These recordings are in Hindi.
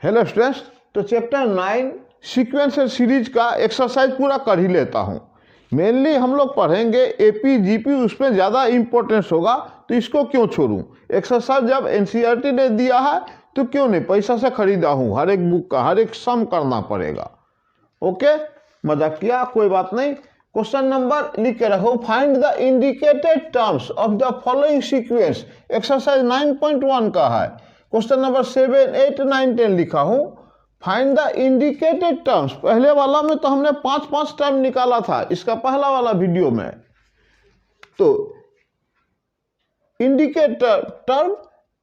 हेलो स्टूडेंट्स, तो चैप्टर 9 सीक्वेंस एंड सीरीज का एक्सरसाइज पूरा कर ही लेता हूँ। मेनली हम लोग पढ़ेंगे एपी जीपी, उसमें ज़्यादा इंपॉर्टेंस होगा, तो इसको क्यों छोड़ूं। एक्सरसाइज जब एनसीईआरटी ने दिया है तो क्यों नहीं, पैसा से खरीदा हूँ, हर एक बुक का हर एक सम करना पड़ेगा। ओके, मजाक किया, कोई बात नहीं। क्वेश्चन नंबर लिख के रखो, find the indicated terms of the following sequence. Exercise 9.1 का है। क्वेश्चन नंबर 7, 8, 9, 10 लिखा हूं। Find the indicated terms. पहले वाला में तो हमने 5 टर्म निकाला था, इसका पहला वाला वीडियो में। तो इंडिकेटर टर्म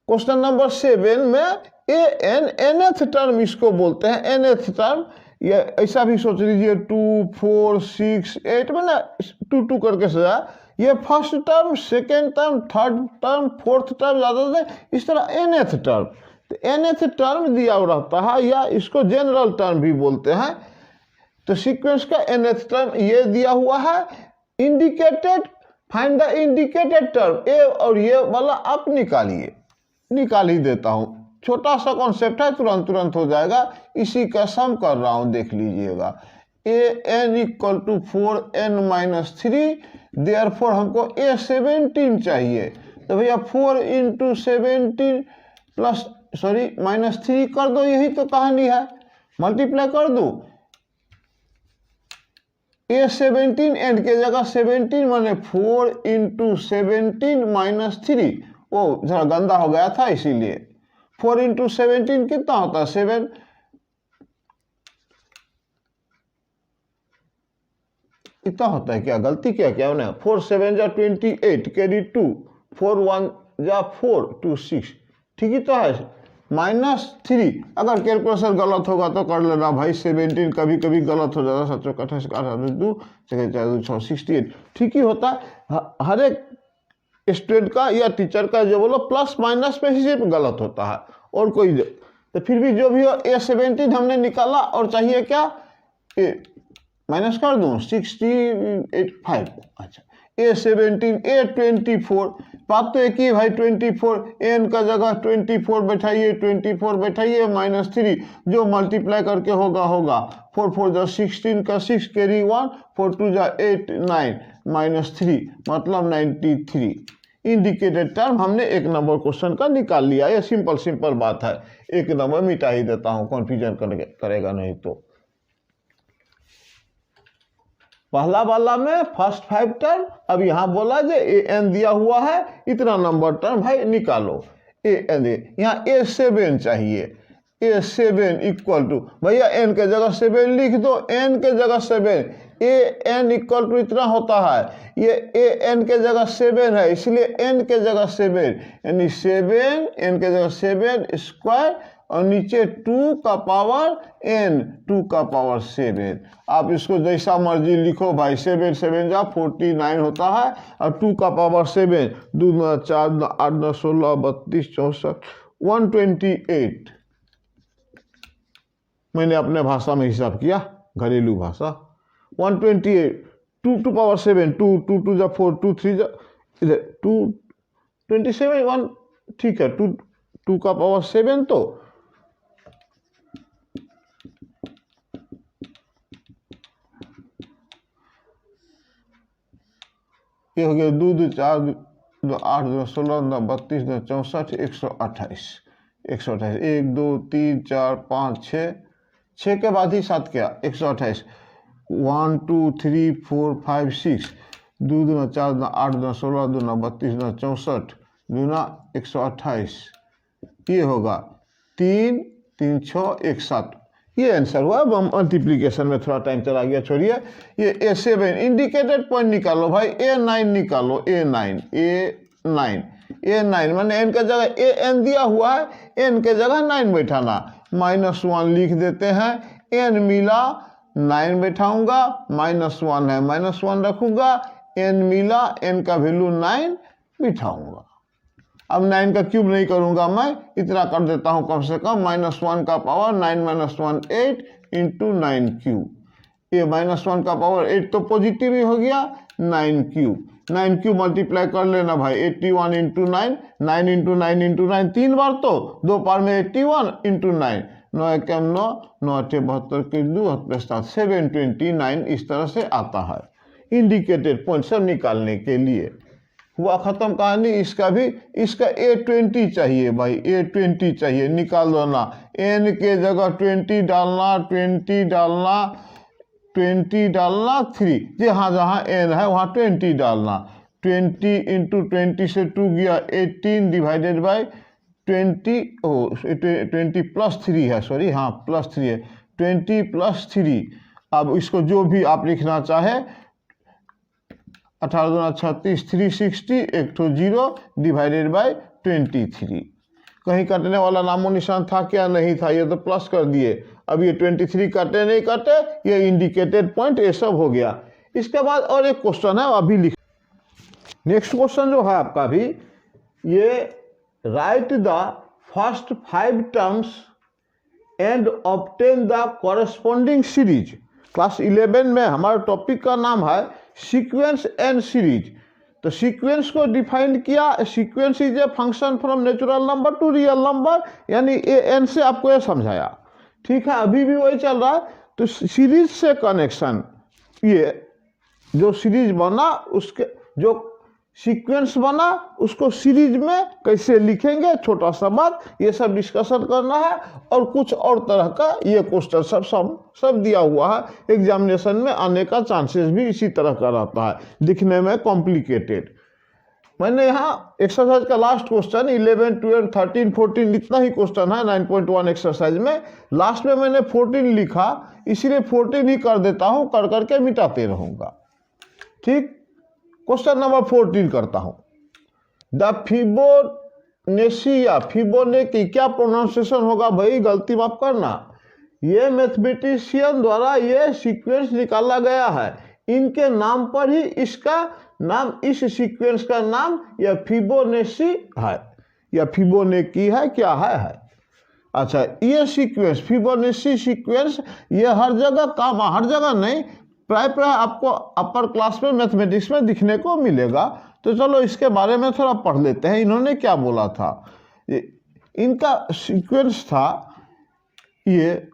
क्वेश्चन नंबर 7 में एनथ टर्म इसको बोलते हैं, एनथ टर्म। ये ऐसा भी सोच लीजिए 2, 4, 6, 8 में ना 2 2 करके सजा। ये first term, second term, third term, fourth term, ज़्यादा से इस तरह एनथ टर्म। तो एनथ टर्म दिया रहता है, या इसको जनरल टर्म भी बोलते हैं। तो सीक्वेंस का एनथ टर्म ये दिया हुआ है। Indicated, find the indicated term, A और ये वाला आप निकालिए, निकाल ही देता हूँ। छोटा सा कॉन्सेप्ट है, तुरंत तुरंत हो जाएगा। इसी का सम कर रहा हूँ, देख लीजिएगा। an = 4n-3, देयरफॉर हमको a17 चाहिए। तो भैया 4 × 17 प्लस -3 कर दो, यही तो कहानी है। मल्टीप्लाई कर दो, a17 एंड के जगह 17 माने 4 × 17 - 3। वो जरा गंदा हो गया था, इसीलिए 4 × 17 कितना होता है? 7। इतना होता है क्या? गलती क्या क्या ना, 4 7 जा 28, कैरी 2, 4 1 जा 4, 2 6, ठीक ही तो है। -3, अगर कैलकुलेशन गलत होगा तो कर लेना भाई। 17 कभी कभी गलत हो जाता है, 7 28 2 68, ठीक ही होता है। हर एक स्टूडेंट का या टीचर का जो बोलो प्लस माइनस में ही सिर्फ गलत होता है, और कोई। तो फिर भी जो भी हो, a17 हमने निकाला, और चाहिए क्या? माइनस कर दूं, 65। अच्छा, a17, a24, बात तो एक ही भाई। 24 n का जगह 24 बैठाइए, 24 बैठाइए, -3 जो मल्टीप्लाई करके होगा होगा। 4 4 जा 16 का 6, कैरी 1, 4 2 जा 8 9, -3 मतलब 93। इंडिकेटेड टर्म हमने एक नंबर क्वेश्चन का निकाल लिया। ये सिंपल बात है, एक नंबर मिटा ही देता हूं, कन्फ्यूजन करेगा नहीं तो। पहला वाला में फर्स्ट 5 टर्म, अब यहां बोला जो an दिया हुआ है, इतना नंबर टर्म भाई निकालो। an यहाँ a7 चाहिए। a7 = भैया n के जगह 7 लिख दो, n के जगह 7, an = इतना होता है। ये an के जगह 7 है, इसलिए n के जगह 7, यानी 7 n के जगह 7 स्क्वायर, और नीचे 2 का पावर n, 2 का पावर 7। आप इसको जैसा मर्जी लिखो भाई। 7 7 जा 49 होता है, और 2 का पावर 7, 2 9 4 9 8 9 16 32 64 128। मैंने अपने भाषा में हिसाब किया, घरेलू भाषा। 128, 2 टू पावर 7, 2 2 2 जा 4, 2 3 जा इधर 2 27 1, ठीक है। 2 का पावर 7, तो ये हो गया 2 2 4 2 8 2 16 2 32 2 64 128। 1 2 3 4 5 6 के बाद ही 7 क्या? 128। 1 2 3 4 5 6, 2 2 4 2 8 2 16 2 32 2 64 2 128। ये होगा 3 3 6 1 7। ये आंसर हुआ। अब मल्टीप्लीकेशन में थोड़ा टाइम चला गया, छोड़िए। ये a7 इंडिकेटेड पॉइंट निकालो भाई, a9 निकालो। a9 माने n का जगह an दिया हुआ है, n के जगह 9 बैठाना। -1 लिख देते हैं, n मिला 9 बैठाऊंगा, -1 है -1 रखूंगा, n मिला, n का वैल्यू 9 बिठाऊंगा। अब 9 का क्यूब नहीं करूंगा मैं, इतना कर देता हूं कम से कम। -1 का पावर 9 - 1 8 × 9 क्यूब। ये -1 का पावर 8 तो पॉजिटिव ही हो गया। 9 क्यूब मल्टीप्लाई कर लेना भाई। 81 × 9, 9 × 9 × 9, 3 बार तो 2 पार में 81 × 9, 9 एकम 9, 9 अठे 72 के 2, 729 इस तरह से आता है। इंडिकेटेड पॉइंट सब निकालने के लिए हुआ खत्म कहानी। इसका भी, इसका A20 चाहिए भाई, A20 चाहिए, निकाल दो ना। n के जगह 20 डालना, 20 डालना, 20 डालना 3, जहाँ जहाँ n है वहाँ 20 डालना। 20 इंटू 20 से 2 गया 18 डिवाइडेड बाई 20, 20 प्लस 3 है, सॉरी हाँ प्लस 3 है, 20 प्लस 3। अब इसको जो भी आप लिखना चाहे, 18 दूना 36, 360, एक तो 0 डिवाइडेड बाई 23। कहीं कटने वाला नामो निशान था क्या? नहीं था, ये तो प्लस कर दिए। अब ये 23 कटे नहीं कटे, ये इंडिकेटेड पॉइंट ये सब हो गया। इसके बाद और एक क्वेश्चन है, अभी लिख। नेक्स्ट क्वेश्चन जो है आपका भी, ये right the first 5 terms and obtain the corresponding series. Class 11 में हमारा टॉपिक का नाम है सीक्वेंस एंड सीरीज। तो सीक्वेंस को डिफाइन किया, sequence is a function from natural number two real number, यानी an से आपको ये समझाया। ठीक है, अभी भी वही चल रहा है। तो सीरीज से कनेक्शन, ये जो सीरीज बना उसके जो सीक्वेंस बना उसको सीरीज में कैसे लिखेंगे, छोटा सा बात, ये सब डिस्कशन करना है। और कुछ और तरह का ये क्वेश्चन सब दिया हुआ है, एग्जामिनेशन में आने का चांसेस भी इसी तरह का रहता है, दिखने में कॉम्प्लिकेटेड। मैंने यहाँ एक्सरसाइज का लास्ट क्वेश्चन 11, 12, 13, 14 इतना ही क्वेश्चन है 9.1 एक्सरसाइज में। लास्ट में मैंने 14 लिखा, इसीलिए 14 ही कर देता हूँ, कर करके मिटाते रहूँगा। ठीक, क्वेश्चन नंबर 14 करता हूं। द फिबोनेची या फिबोनेची, क्या प्रोनाउंसिएशन होगा भाई, गलती माफ करना। ये मैथमेटिशियन द्वारा ये सीक्वेंस निकाला गया है, इनके नाम पर ही इसका नाम, इस सीक्वेंस का नाम या फिबोनेची है, या फिबोनेची है, क्या है। अच्छा, ये सीक्वेंस फिबोनेची सीक्वेंस ये हर जगह काम, हर जगह नहीं, प्राय आपको अपर क्लास में मैथमेटिक्स में दिखने को मिलेगा। तो चलो इसके बारे में थोड़ा पढ़ लेते हैं। इन्होंने क्या बोला था, इनका सीक्वेंस था, ये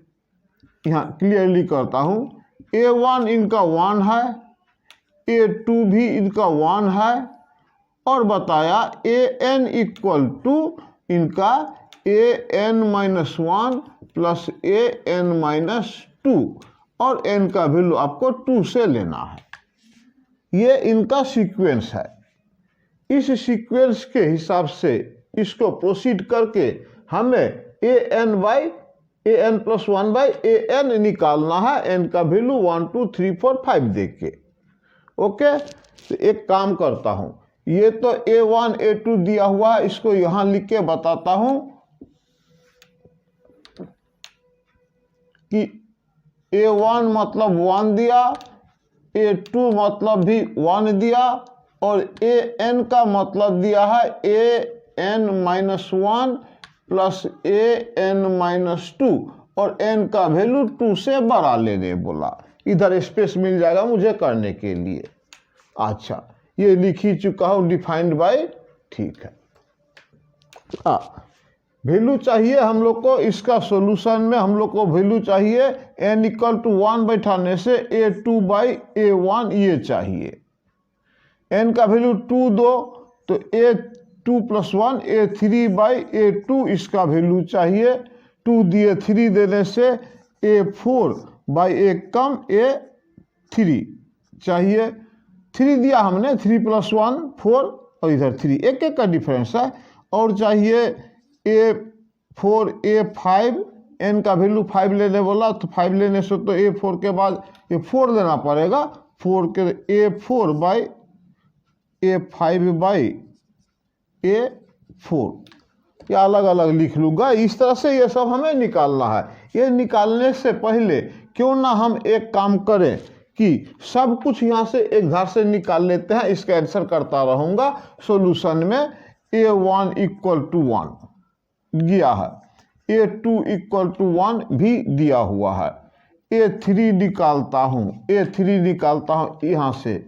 यहाँ क्लियरली करता हूँ। A1 इनका 1 है, A2 भी इनका 1 है, और बताया AN इक्वल टू इनका AN-1 प्लस AN-2, और n का वैल्यू आपको 2 से लेना है। ये इनका सीक्वेंस है। इस सीक्वेंस के हिसाब से इसको प्रोसीड करके हमें an+1/an निकालना है, n का वैल्यू 1, 2, 3, 4, 5 देख के। ओके, तो एक काम करता हूं, ये तो A1 A2 दिया हुआ है, इसको यहां लिख के बताता हूं कि A1 मतलब 1 दिया, A2 मतलब भी 1 दिया, और AN का मतलब दिया है AN-1 प्लस AN-2, और n का वैल्यू 2 से बड़ा लेने बोला। इधर स्पेस मिल जाएगा मुझे करने के लिए। अच्छा, ये लिख ही चुका हूँ, डिफाइंड बाय, ठीक है। वैल्यू चाहिए हम लोग को, इसका सॉल्यूशन में हम लोग को वैल्यू चाहिए n इक्वल टू 1 बैठाने से A2/A1 ये चाहिए। n का वैल्यू 2 दो तो A2 + 1 A3/A2 इसका वैल्यू चाहिए। 2 दिए, 3 देने से A4/A कम A3 चाहिए। 3 दिया हमने, 3 + 1 4, और इधर 3, एक एक का डिफरेंस है। और चाहिए A4 A5, n का वैल्यू 5 लेने बोला, तो 5 लेने से तो A4 के बाद A4 लेना पड़ेगा। 4 के A4/A5/A4, या अलग अलग लिख लूँगा। इस तरह से ये सब हमें निकालना है। ये निकालने से पहले क्यों ना हम एक काम करें कि सब कुछ यहाँ से एक धार से निकाल लेते हैं। इसका आंसर करता रहूँगा। सॉल्यूशन में A1 = 1 दिया है, A2 = 1 भी दिया हुआ है। A3 निकालता हूँ, A3 निकालता हूँ यहाँ से।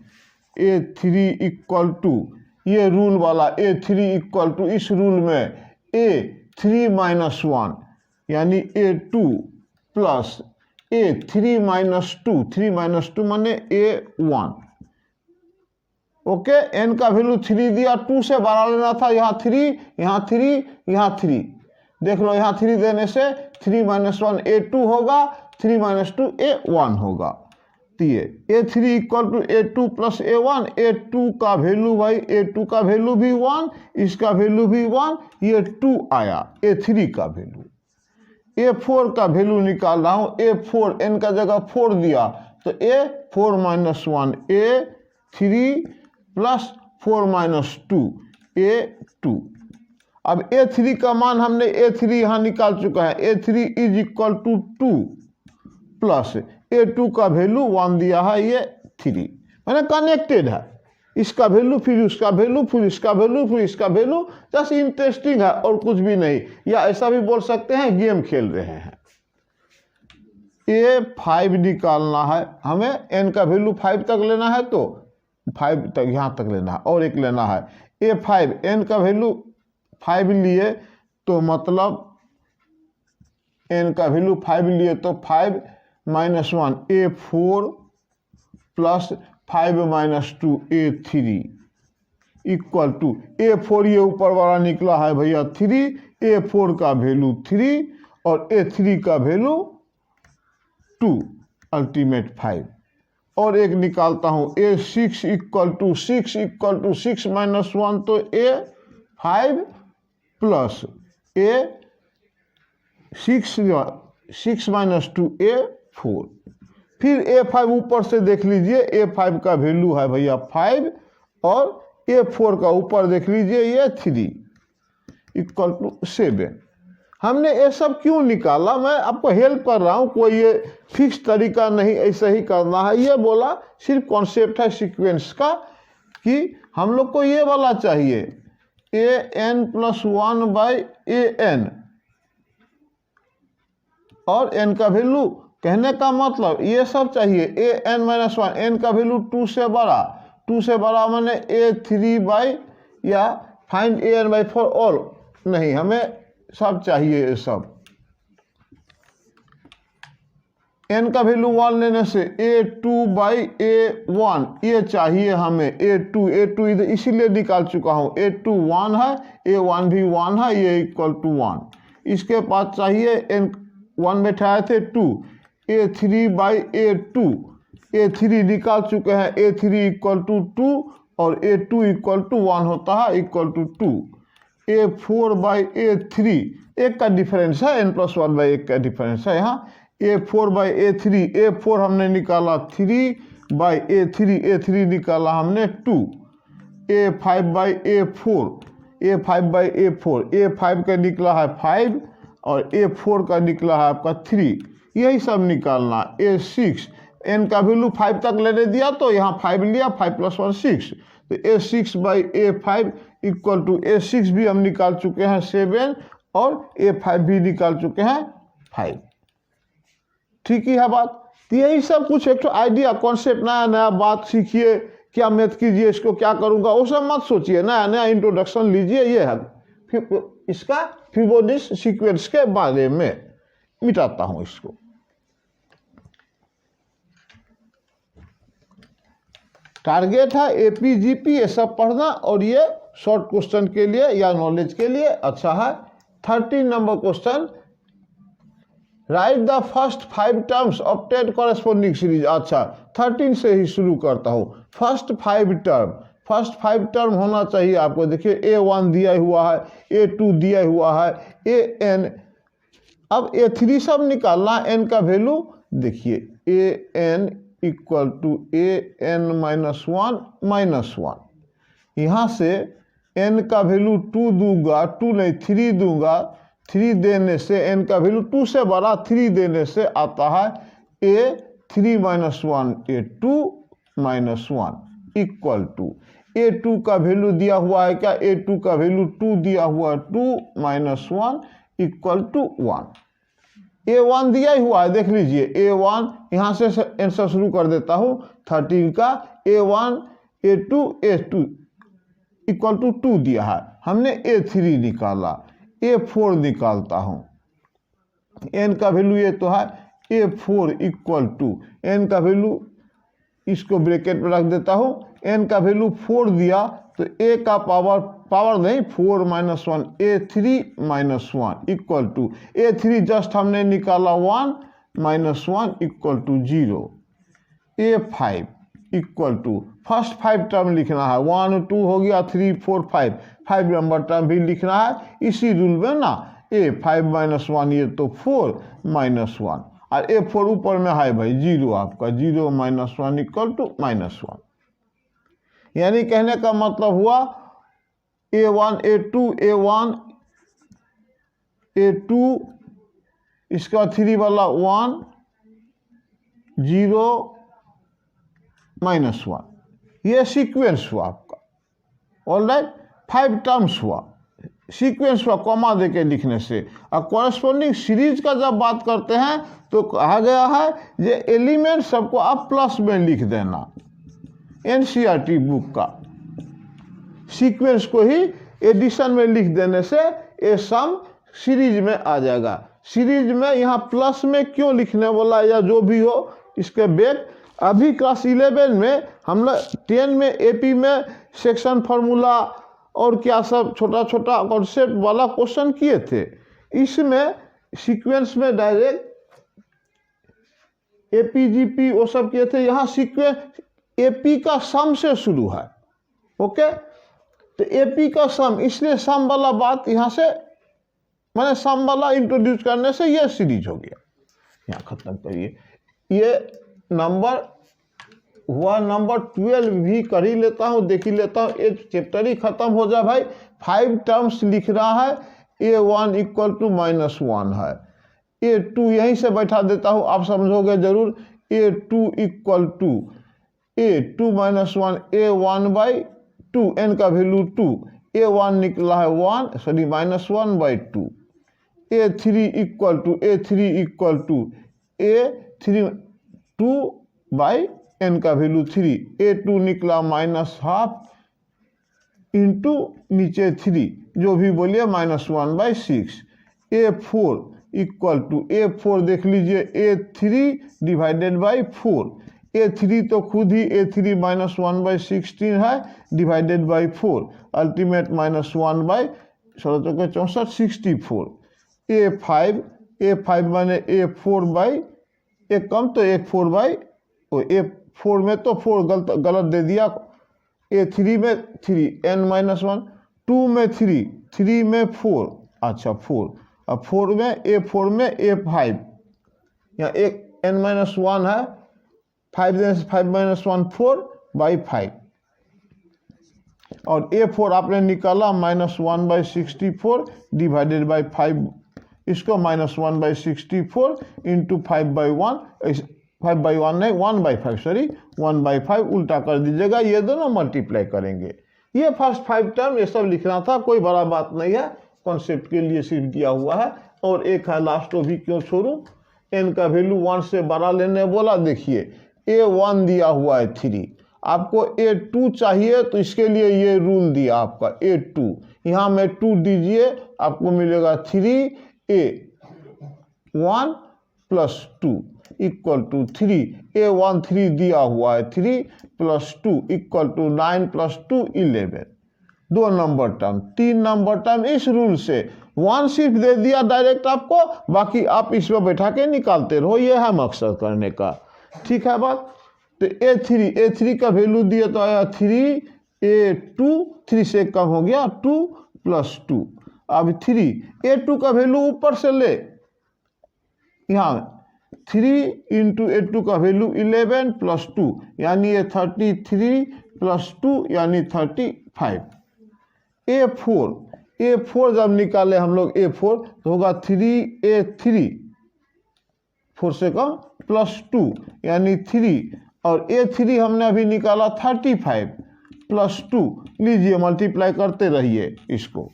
A3 = ये रूल वाला, A3 = इस रूल में A3 - 1 यानी A2 plus A3 minus 2, 3 minus 2 माने A1। ओके, n का वैल्यू 3 दिया, 2 से बड़ा लेना था, यहाँ 3, यहाँ 3, यहाँ 3, देख लो यहाँ 3 देने से 3 माइनस 1 A2 होगा, 3 माइनस 2 A1 होगा। तो ये A3 equal to A2 plus A1, A2 का वैल्यू भाई, A2 का वैल्यू भी 1, इसका वैल्यू भी 1, ये 2 आया A3 का वैल्यू। A4 का वैल्यू निकाल रहा हूँ, A4 n का जगह 4 दिया तो A4 minus 1 A3 plus 4 minus 2 A2। अब A3 का मान हमने A3 यहाँ निकाल चुका है, A3 is equal to 2 plus A2 का वैल्यू 1 दिया है, ये 3 मैंने कनेक्टेड है, इसका वैल्यू फिर उसका वैल्यू फिर इसका वैल्यू फिर इसका वैल्यू, जस्ट इंटरेस्टिंग है और कुछ भी नहीं। या ऐसा भी बोल सकते हैं गेम खेल रहे हैं। A5 निकालना है हमें, n का वैल्यू 5 तक लेना है तो 5 तक यहाँ तक लेना है, और एक लेना है A5, n का वैल्यू 5 लिए तो मतलब n का वैल्यू 5 लिए तो 5 minus 1 A4 plus 5 minus 2 A3 equal to A4, ये ऊपर वाला निकला है भैया 3, A4 का वैल्यू 3 और A3 का वैल्यू 2, अल्टीमेट 5। और एक निकालता हूँ A6 इक्वल टू 6 माइनस 1 तो A5 plus A6 minus 2 A4। फिर A5 ऊपर से देख लीजिए, A5 का वैल्यू है भैया 5 और A4 का ऊपर देख लीजिए ये 3 इक्वल टू 7। हमने ये सब क्यों निकाला, मैं आपको हेल्प कर रहा हूँ, कोई ये फिक्स तरीका नहीं, ऐसे ही करना है। ये बोला सिर्फ कॉन्सेप्ट है सीक्वेंस का कि हम लोग को ये वाला चाहिए an प्लस 1 बाई an, और n का वैल्यू, कहने का मतलब ये सब चाहिए an माइनस 1, n का वैल्यू 2 से बड़ा, 2 से बड़ा मैंने A3 बाई या फाइंड an बाई 4 ऑल, नहीं हमें सब चाहिए ये सब। n का वैल्यू 1 लेने से A2 बाई A1 ये चाहिए हमें, A2 इधर इसीलिए निकाल चुका हूँ, A2 1 है, A1 भी 1 है, ये इक्वल टू 1। इसके पास चाहिए n 1 बैठाए थे 2, A3 बाई A2, A3 निकाल चुके हैं, A3 इक्वल टू 2 और A2 इक्वल टू 1 होता है equal to 2। A4 by A3 एक का डिफरेंस है, n प्लस 1 बाई 1 का डिफरेंस है यहाँ। A4 बाई A3, A4 हमने निकाला 3 बाई A3 निकाला हमने 2। A5 by A4, A5 by A4, A5 का निकला है 5 और A4 का निकला है आपका 3, यही सब निकालना। A6, n का वैल्यू 5 तक लेने दिया तो यहाँ 5 लिया, 5 प्लस 1 6, तो A6 by A5 equal to A6 भी हम निकाल चुके हैं 7 और A5 भी निकाल चुके हैं 5। ठीक ही है बात। तो यही सब कुछ एक तो आइडिया, कॉन्सेप्ट, नया नया बात सीखिए, क्या मैथ कीजिए, इसको क्या करूँगा वो सब मत सोचिए, नया नया इंट्रोडक्शन लीजिए। ये है फिर इसका फिबोनाची सीक्वेंस के बारे में मिटाता हूँ इसको। टारगेट है एपीजीपी ये सब पढ़ना, और ये शॉर्ट क्वेश्चन के लिए या नॉलेज के लिए अच्छा है। 13 number question, right the first 5 terms of 10 corresponding series. अच्छा 13 से ही शुरू करता हूँ। फर्स्ट 5 टर्म होना चाहिए आपको। देखिए A1 दिया हुआ है, A2 दिया हुआ है, AN, अब A3 सब निकालना। n का वैल्यू देखिए AN equal to AN minus 1, यहाँ से n का वैल्यू 2 दूंगा, 2 नहीं 3 दूंगा, 3 देने से n का वैल्यू 2 से बड़ा 3 देने से आता है A3 minus 1 A2 minus 1 equal to A2 का वैल्यू दिया हुआ है क्या, A2 का वैल्यू 2 दिया हुआ है 2 माइनस 1 इक्वल टू 1। A1 दिया हुआ है, देख लीजिए A1, यहाँ से आंसर शुरू कर देता हूँ 13 का। A1 A2 इक्वल टू 2 दिया है, हमने A3 निकाला। A4 निकालता हूँ, एन का वैल्यू ये तो है A4 इक्वल टू एन का वैल्यू, इसको ब्रैकेट में रख देता हूँ, एन का वैल्यू 4 दिया तो ए का पावर नहीं 4 - 1 A3 - 1 equal to A3 just हमने निकाला 1 - 1 equal to 0। A5 equal to first 5 term लिखना है, 1 2 हो गया, 3 4 5 नंबर टर्म भी लिखना है इसी रूल में ना। A5 - 1 ये तो 4 - 1 और A4 ऊपर में है भाई 0, आपका 0 - 1 इक्वल टू -1। यानी कहने का मतलब हुआ A1 A2 A1 A2 इसका 3 वाला 1 0 -1, ये सीक्वेंस हुआ आपका। ऑलराइट, 5 टर्म्स हुआ, सीक्वेंस हुआ कॉमा देके लिखने से। और कॉरेस्पॉन्डिंग सीरीज का जब बात करते हैं तो कहा गया है ये एलिमेंट सबको आप प्लस में लिख देना। एनसीईआरटी बुक का सीक्वेंस को ही एडिशन में लिख देने से ये सम सीरीज में आ जाएगा। सीरीज में यहाँ प्लस में क्यों लिखने बोला या जो भी हो इसके बेट, अभी क्लास 11 में हम लोग 10 में एपी में सेक्शन फार्मूला और क्या सब छोटा छोटा कॉन्सेप्ट वाला क्वेश्चन किए थे। इसमें सीक्वेंस में डायरेक्ट एपीजीपी वो सब किए थे। यहाँ सीक्वेंस एपी का सम से शुरू है। ओके, तो एपी का सम, इसलिए सम वाला बात यहाँ से मैंने सम वाला इंट्रोड्यूस करने से ये सीरीज हो गया। यहाँ खत्म करिए, ये नंबर हुआ नंबर 12 भी कर ही लेता हूँ, देख ही लेता हूँ, एक चैप्टर ही खत्म हो जाए भाई। 5 टर्म्स लिख रहा है, A1 इक्वल टू -1 है, A2 यहीं से बैठा देता हूँ, आप समझोगे जरूर। A2 equal to A2 - 1 A1/2, n का वैल्यू 2, A1 निकला है 1 sorry -1/2। A3 equal to A3 2/n का वैल्यू 3, A2 निकला -12 इंटू नीचे 3 जो भी बोलिए -1/6। A4 इक्वल टू A4 देख लीजिए A3 डिवाइडेड बाई 4, A3 तो खुद ही A3 -1/16 है डिवाइडेड बाई 4, अल्टीमेट -1/64 64। A5 माने A4 एक कम तो A4 में तो 4 गलत दे दिया। A3 में 3 n-1, 2 में 3 में 4, अच्छा 4, अब 4 में A4 में A5, यहाँ एक n-1 है, 5 -1 4/5 और A4 आपने निकाला -1/64 डिवाइडेड बाई 5, इसको -1/64 इंटू 5/1, 5/1 नहीं 1/5 सॉरी 1/5 उल्टा कर दीजिएगा, ये दोनों मल्टीप्लाई करेंगे। ये फर्स्ट 5 टर्म ये सब लिखना था, कोई बड़ा बात नहीं है, कॉन्सेप्ट के लिए सिर्फ दिया हुआ है। और एक है लास्ट, भी क्यों छोड़ूं, n का वैल्यू 1 से बड़ा लेने बोला। देखिए A1 दिया हुआ है 3, आपको A2 चाहिए तो इसके लिए ये रूल दिया आपका A2, यहाँ में 2 दीजिए, आपको मिलेगा 3A1 + 2 इक्वल टू 3, A1 3 दिया हुआ है, 3 + 2 equal to 9 + 2 11। 2 number term, 3 number term इस रूल से 1 सिर्फ दे दिया डायरेक्ट आपको, बाकी आप इसमें बैठा के निकालते रहो, ये है मकसद करने का। ठीक है बात। तो A3 का वैल्यू दिया तो आया 3, A2 3 से कम हो गया 2 + 2, अब 3 A2 का वैल्यू ऊपर से ले, यहाँ 3 इंटू A2 का वैल्यू 11 + 2 यानी ये 33 + 2 यानी 35। A4 जब निकाले हम लोग A4 तो होगा 3A3 4 से कम +2 यानी 3, और A3 हमने अभी निकाला 35 + 2, लीजिए मल्टीप्लाई करते रहिए इसको।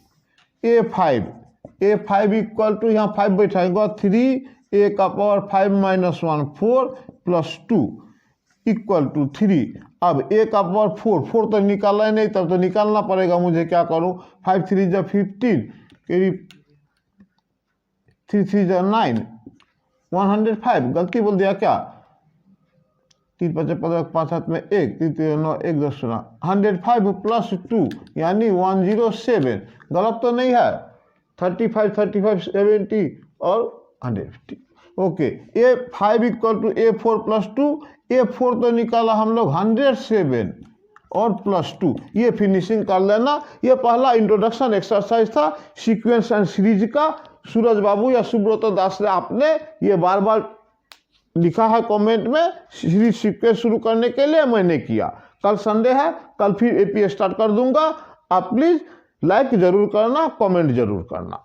A5 इक्वल टू यहाँ 5 बैठाएंगे 3 A का पावर 5 - 1 4 + 2 इक्वल टू 3। अब A का पावर 4 तो निकाला ही नहीं, तब तो निकालना पड़ेगा मुझे, क्या करूँ, 5 3 × 15 3 3 × 9 105, गलती बोल दिया क्या? 3 5 15 5 7 में 1 3 3 9 1 10 16 105 प्लस 2 यानी 107, गलत तो नहीं है? 35 35 70 और 150। Okay, A5 equal to A4 plus 2, A4 तो निकाला हम लोग 107 और प्लस 2, ये फिनिशिंग कर लेना। ये पहला इंट्रोडक्शन एक्सरसाइज था सीक्वेंस एंड सीरीज का। सूरज बाबू या सुब्रत दास ने आपने ये बार बार लिखा है कमेंट में, सीरीज सीक्वेंस शुरू करने के लिए मैंने किया। कल संडे है, कल फिर एपी स्टार्ट कर दूंगा। आप प्लीज लाइक जरूर करना, कमेंट जरूर करना।